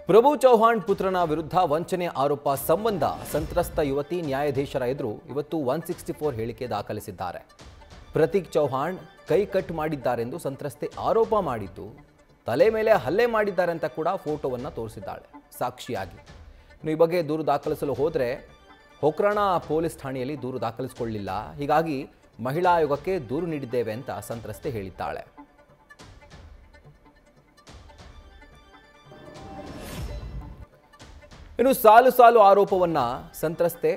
ಪ್ರಭು ಚೌಹಾಣ್ ಪುತ್ರನ ವಿರುದ್ಧ ವಂಚನೆ ಆರೋಪ ಸಂಬಂಧ ಸಂತ್ರಸ್ತ ಯುವತಿ ನ್ಯಾಯಾಧೀಶರ ಎದುರು ಇವತ್ತು 164 ಹೇಳಿಕೆ ದಾಖಲಿಸಿದ್ದಾರೆ. ಪ್ರತೀಕ್ ಚೌಹಾಣ್ ಕೈ ಕಟ್ ಮಾಡಿದ್ದಾರೆಂದು ಸಂತ್ರಸ್ತೆ ಆರೋಪ ಮಾಡಿದ್ದು, ತಲೆ ಮೇಲೆ ಹಲ್ಲೆ ಮಾಡಿದ್ದಾರೆ ಅಂತ ಕೂಡ ಫೋಟೋವನ್ನು ತೋರಿಸಿದ್ದಾಳೆ ಸಾಕ್ಷಿಯಾಗಿ. ಈ ಬಗ್ಗೆ ದೂರು ದಾಖಲಿಸಲು ಹೋದರೆ ಹೊಕ್ರಾಣ ಪೊಲೀಸ್ ಠಾಣೆಯಲ್ಲಿ ದೂರು ದಾಖಲಿಸಿಕೊಳ್ಳಲಿಲ್ಲ. ಹೀಗಾಗಿ ಮಹಿಳಾ ಆಯೋಗಕ್ಕೆ ದೂರು ನೀಡಿದ್ದೇವೆ ಅಂತ ಸಂತ್ರಸ್ತೆ ಹೇಳಿದ್ದಾಳೆ. ಇನ್ನು ಸಾಲು ಆರೋಪವನ್ನ ಸಂತ್ರಸ್ತೆ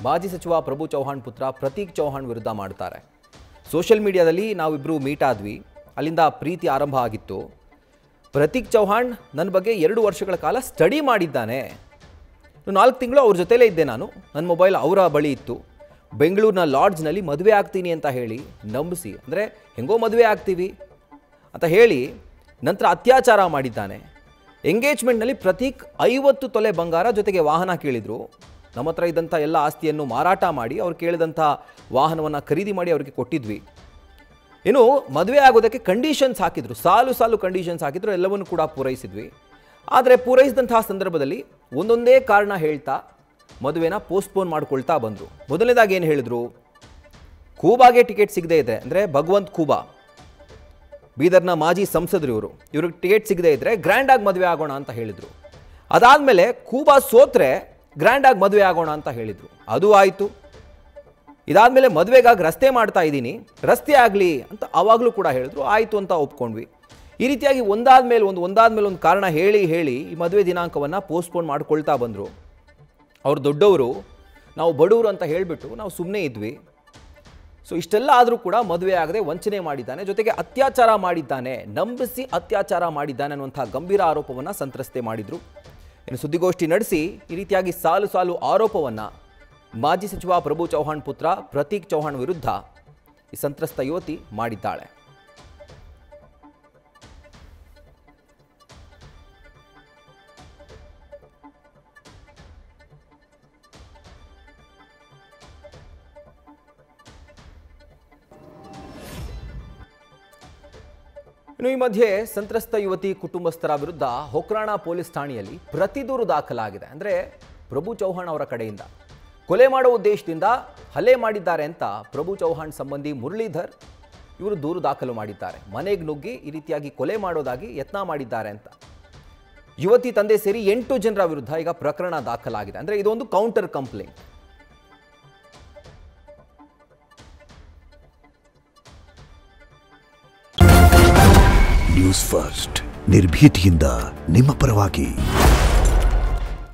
ಮಾಜಿ ಸಚಿವ ಪ್ರಭು ಚೌಹಾಣ್ ಪುತ್ರ ಪ್ರತೀಕ್ ಚೌಹಾಣ್ ವಿರುದ್ಧ ಮಾಡ್ತಾರೆ. ಸೋಷಿಯಲ್ ಮೀಡಿಯಾದಲ್ಲಿ ನಾವಿಬ್ಬರು ಮೀಟ್ ಆದ್ವಿ, ಅಲ್ಲಿಂದ ಪ್ರೀತಿ ಆರಂಭ ಆಗಿತ್ತು. ಪ್ರತೀಕ್ ಚೌಹಾಣ್ ನನ್ನ ಬಗ್ಗೆ 2 ವರ್ಷಗಳ ಕಾಲ ಸ್ಟಡಿ ಮಾಡಿದ್ದಾನೆ. 4 ತಿಂಗಳು ಅವ್ರ ಜೊತೆಲೇ ಇದ್ದೆ ನಾನು. ನನ್ನ ಮೊಬೈಲ್ ಅವರ ಬಳಿ ಇತ್ತು. ಬೆಂಗಳೂರಿನ ಲಾಡ್ಜ್ನಲ್ಲಿ ಮದುವೆ ಆಗ್ತೀನಿ ಅಂತ ಹೇಳಿ ನಂಬಿಸಿ, ಅಂದರೆ ಹೆಂಗೋ ಮದುವೆ ಆಗ್ತೀವಿ ಅಂತ ಹೇಳಿ ನಂತರ ಅತ್ಯಾಚಾರ ಮಾಡಿದ್ದಾನೆ. ಎಂಗೇಜ್ಮೆಂಟ್ನಲ್ಲಿ ಪ್ರತೀಕ್ 50 ತೊಲೆ ಬಂಗಾರ ಜೊತೆಗೆ ವಾಹನ ಕೇಳಿದರು. ನಮ್ಮ ಹತ್ರ ಇದ್ದಂಥ ಎಲ್ಲ ಆಸ್ತಿಯನ್ನು ಮಾರಾಟ ಮಾಡಿ ಅವ್ರು ಕೇಳಿದಂಥ ವಾಹನವನ್ನು ಖರೀದಿ ಮಾಡಿ ಅವರಿಗೆ ಕೊಟ್ಟಿದ್ವಿ. ಇನ್ನು ಮದುವೆ ಆಗೋದಕ್ಕೆ ಕಂಡೀಷನ್ಸ್ ಹಾಕಿದ್ರು, ಸಾಲು ಕಂಡೀಷನ್ಸ್ ಹಾಕಿದ್ರು, ಎಲ್ಲವನ್ನು ಕೂಡ ಪೂರೈಸಿದ್ವಿ. ಆದರೆ ಪೂರೈಸಿದಂತಹ ಸಂದರ್ಭದಲ್ಲಿ ಒಂದೊಂದೇ ಕಾರಣ ಹೇಳ್ತಾ ಮದುವೆನ ಪೋಸ್ಟ್ಪೋನ್ ಮಾಡ್ಕೊಳ್ತಾ ಬಂದರು. ಮೊದಲನೇದಾಗಿ ಏನು ಹೇಳಿದ್ರು, ಕೂಬಾಗೆ ಟಿಕೆಟ್ ಸಿಗದೇ ಇದೆ, ಅಂದರೆ ಭಗವಂತ್ ಕೂಬಾ ಬೀದರ್ನ ಮಾಜಿ ಸಂಸದರು ಇವ್ರಿಗೆ ಟಿಕೆಟ್ ಸಿಗದೇ ಇದ್ದರೆ ಗ್ರ್ಯಾಂಡಾಗಿ ಮದುವೆ ಆಗೋಣ ಅಂತ ಹೇಳಿದರು. ಅದಾದಮೇಲೆ ಕೂಬಾ ಸೋತ್ರೆ ಗ್ರ್ಯಾಂಡಾಗಿ ಮದುವೆ ಆಗೋಣ ಅಂತ ಹೇಳಿದರು. ಅದು ಆಯಿತು. ಇದಾದಮೇಲೆ ಮದುವೆಗಾಗಿ ರಸ್ತೆ ಮಾಡ್ತಾ ಇದ್ದೀನಿ, ರಸ್ತೆ ಆಗಲಿ ಅಂತ ಆವಾಗಲೂ ಕೂಡ ಹೇಳಿದ್ರು. ಆಯಿತು ಅಂತ ಒಪ್ಕೊಂಡ್ವಿ. ಈ ರೀತಿಯಾಗಿ ಒಂದಾದ್ಮೇಲೆ ಒಂದು ಕಾರಣ ಹೇಳಿ ಈ ಮದುವೆ ದಿನಾಂಕವನ್ನು ಪೋಸ್ಟ್ಪೋನ್ ಮಾಡ್ಕೊಳ್ತಾ ಬಂದರು. ಅವ್ರು ದೊಡ್ಡವರು, ನಾವು ಬಡವರು ಅಂತ ಹೇಳಿಬಿಟ್ಟು ನಾವು ಸುಮ್ಮನೆ ಇದ್ವಿ. ಸೊ ಇಷ್ಟೆಲ್ಲ ಆದರೂ ಕೂಡ ಮದುವೆ ಆಗದೆ ವಂಚನೆ ಮಾಡಿದ್ದಾನೆ, ಜೊತೆಗೆ ಅತ್ಯಾಚಾರ ಮಾಡಿದ್ದಾನೆ, ನಂಬಿಸಿ ಅತ್ಯಾಚಾರ ಮಾಡಿದ್ದಾನೆ ಅನ್ನುವಂಥ ಗಂಭೀರ ಆರೋಪವನ್ನು ಸಂತ್ರಸ್ತೆ ಮಾಡಿದರು. ಇನ್ನು ಸುದ್ದಿಗೋಷ್ಠಿ ನಡೆಸಿ ಈ ರೀತಿಯಾಗಿ ಸಾಲು ಆರೋಪವನ್ನು ಮಾಜಿ ಸಚಿವ ಪ್ರಭು ಚೌಹಾಣ್ ಪುತ್ರ ಪ್ರತೀಕ್ ಚೌಹಾಣ್ ವಿರುದ್ಧ ಈ ಸಂತ್ರಸ್ತ ಯುವತಿ ಮಾಡಿದ್ದಾಳೆ. ಇನ್ನು ಈ ಮಧ್ಯೆ ಸಂತ್ರಸ್ತ ಯುವತಿ ಕುಟುಂಬಸ್ಥರ ವಿರುದ್ಧ ಹೊಕ್ರಾಣ ಪೊಲೀಸ್ ಠಾಣೆಯಲ್ಲಿ ಪ್ರತಿದೂರು ದಾಖಲಾಗಿದೆ. ಅಂದರೆ ಪ್ರಭು ಚೌಹಾಣ್ ಅವರ ಕಡೆಯಿಂದ ಕೊಲೆ ಮಾಡುವ ಉದ್ದೇಶದಿಂದ ಹಲ್ಲೆ ಮಾಡಿದ್ದಾರೆ ಅಂತ ಪ್ರಭು ಚೌಹಾಣ್ ಸಂಬಂಧಿ ಮುರಳೀಧರ್ ಇವರು ದೂರು ದಾಖಲು ಮಾಡಿದ್ದಾರೆ. ಮನೆಗೆ ನುಗ್ಗಿ ಈ ರೀತಿಯಾಗಿ ಕೊಲೆ ಮಾಡೋದಾಗಿ ಯತ್ನ ಮಾಡಿದ್ದಾರೆ ಅಂತ. ಯುವತಿ ತಂದೆ ಸೇರಿ 8 ಜನರ ವಿರುದ್ಧ ಈಗ ಪ್ರಕರಣ ದಾಖಲಾಗಿದೆ. ಅಂದರೆ ಇದೊಂದು ಕೌಂಟರ್ ಕಂಪ್ಲೇಂಟ್. ನ್ಯೂಸ್ ಫಸ್ಟ್ ನಿರ್ಭೀತಿಯಿಂದ ನಿಮ್ಮ ಪರವಾಗಿ.